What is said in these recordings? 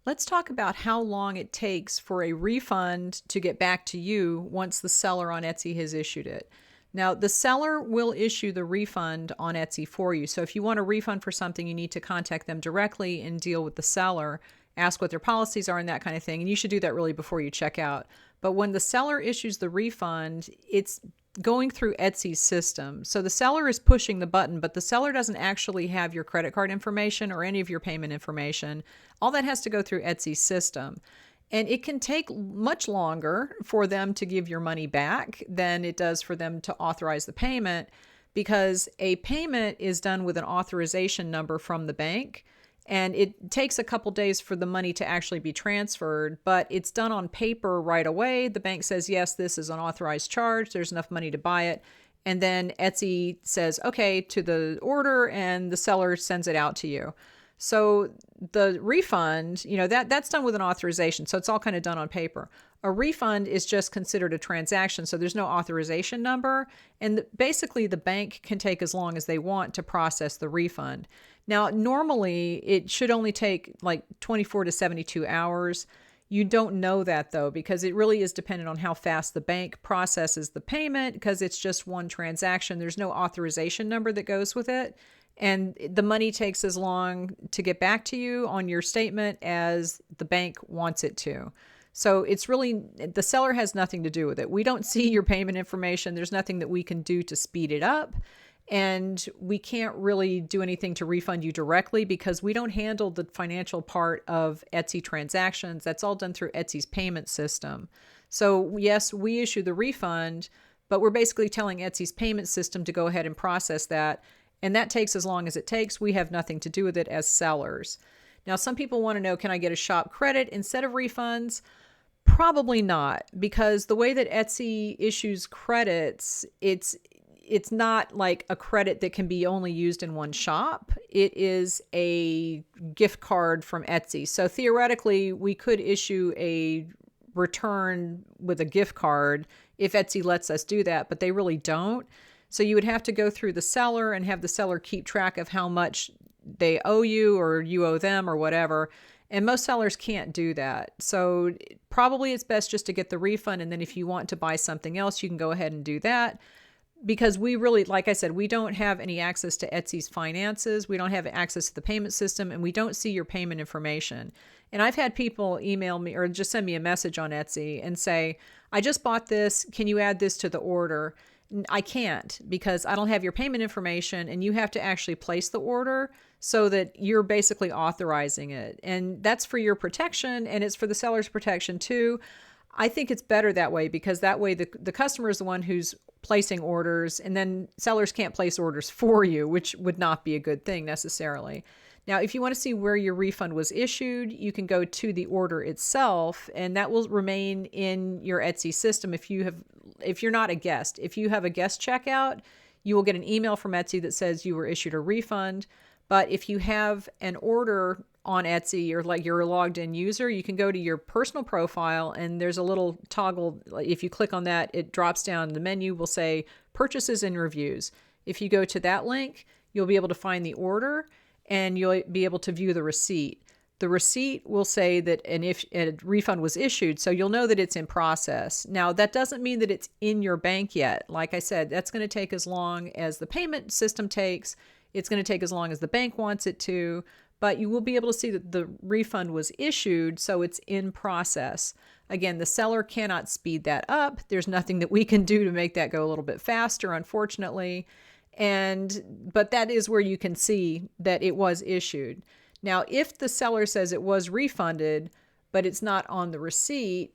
Let's talk about how long it takes for a refund to get back to you once the seller on Etsy has issued it. Now, the seller will issue the refund on Etsy for you. So if you want a refund for something, you need to contact them directly and deal with the seller, ask what their policies are and that kind of thing. And you should do that really before you check out. But when the seller issues the refund, it's going through Etsy's system. So the seller is pushing the button, but the seller doesn't actually have your credit card information or any of your payment information. All that has to go through Etsy's system. And it can take much longer for them to give your money back than it does for them to authorize the payment, because a payment is done with an authorization number from the bank. And it takes a couple days for the money to actually be transferred, but it's done on paper right away. The bank says, yes, this is an authorized charge. There's enough money to buy it. And then Etsy says, okay, to the order, and the seller sends it out to you. So the refund, that's done with an authorization. So it's all kind of done on paper. A refund is just considered a transaction. So there's no authorization number. And basically the bank can take as long as they want to process the refund. Now, normally it should only take like 24 to 72 hours. You don't know that though, because it really is dependent on how fast the bank processes the payment, because it's just one transaction. There's no authorization number that goes with it. And the money takes as long to get back to you on your statement as the bank wants it to. So it's really, the seller has nothing to do with it. We don't see your payment information. There's nothing that we can do to speed it up. And we can't really do anything to refund you directly because we don't handle the financial part of Etsy transactions. That's all done through Etsy's payment system. So yes, we issue the refund, but we're basically telling Etsy's payment system to go ahead and process that. And that takes as long as it takes. We have nothing to do with it as sellers. Now, some people want to know, can I get a shop credit instead of refunds? Probably not, because the way that Etsy issues credits, it's not like a credit that can be only used in one shop. It is a gift card from Etsy. So theoretically, we could issue a return with a gift card if Etsy lets us do that, but they really don't. So you would have to go through the seller and have the seller keep track of how much they owe you or you owe them or whatever. And most sellers can't do that. So probably it's best just to get the refund. And then if you want to buy something else, you can go ahead and do that. Because we really, like I said, we don't have any access to Etsy's finances. We don't have access to the payment system, and we don't see your payment information. And I've had people email me or just send me a message on Etsy and say, I just bought this. Can you add this to the order? I can't, because I don't have your payment information, and you have to actually place the order so that you're basically authorizing it. And that's for your protection, and it's for the seller's protection too. I think it's better that way, because that way the customer is the one who's placing orders, and then sellers can't place orders for you, which would not be a good thing necessarily. Now, if you want to see where your refund was issued, you can go to the order itself, and that will remain in your Etsy system if you're not a guest. If you have a guest checkout, you will get an email from Etsy that says you were issued a refund. But if you have an order on Etsy, or like you're a logged in user, you can go to your personal profile, and there's a little toggle. If you click on that, it drops down. The menu will say purchases and reviews. If you go to that link, you'll be able to find the order, and you'll be able to view the receipt. The receipt will say that a refund was issued, so you'll know that it's in process. Now, that doesn't mean that it's in your bank yet. Like I said, that's going to take as long as the payment system takes. It's going to take as long as the bank wants it to, but you will be able to see that the refund was issued, so it's in process. Again, the seller cannot speed that up. There's nothing that we can do to make that go a little bit faster, unfortunately. But that is where you can see that it was issued. Now, if the seller says it was refunded, but it's not on the receipt,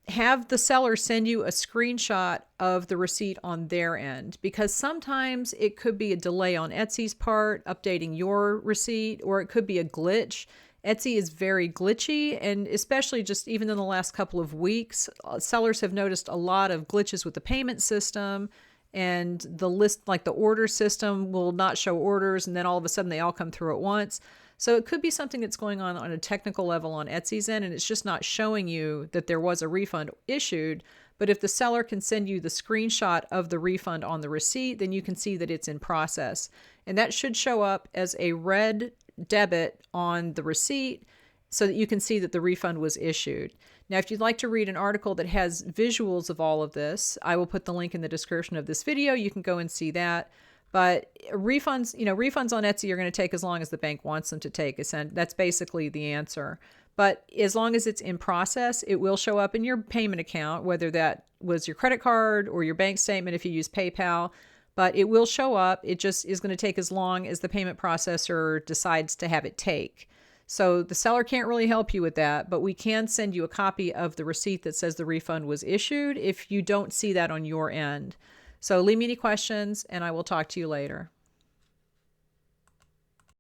have the seller send you a screenshot of the receipt on their end, because sometimes it could be a delay on Etsy's part updating your receipt, or it could be a glitch. Etsy is very glitchy, and especially just even in the last couple of weeks, sellers have noticed a lot of glitches with the payment system. And the list, like the order system, will not show orders, and then all of a sudden they all come through at once. So it could be something that's going on a technical level on Etsy's end, and it's just not showing you that there was a refund issued. But if the seller can send you the screenshot of the refund on the receipt, then you can see that it's in process. And that should show up as a red debit on the receipt. so that you can see that the refund was issued. Now, if you'd like to read an article that has visuals of all of this, I will put the link in the description of this video. You can go and see that. But refunds, refunds on Etsy are going to take as long as the bank wants them to take. That's basically the answer. But as long as it's in process, it will show up in your payment account, whether that was your credit card or your bank statement if you use PayPal. But it will show up. It just is going to take as long as the payment processor decides to have it take. So the seller can't really help you with that, but we can send you a copy of the receipt that says the refund was issued if you don't see that on your end. So leave me any questions, and I will talk to you later.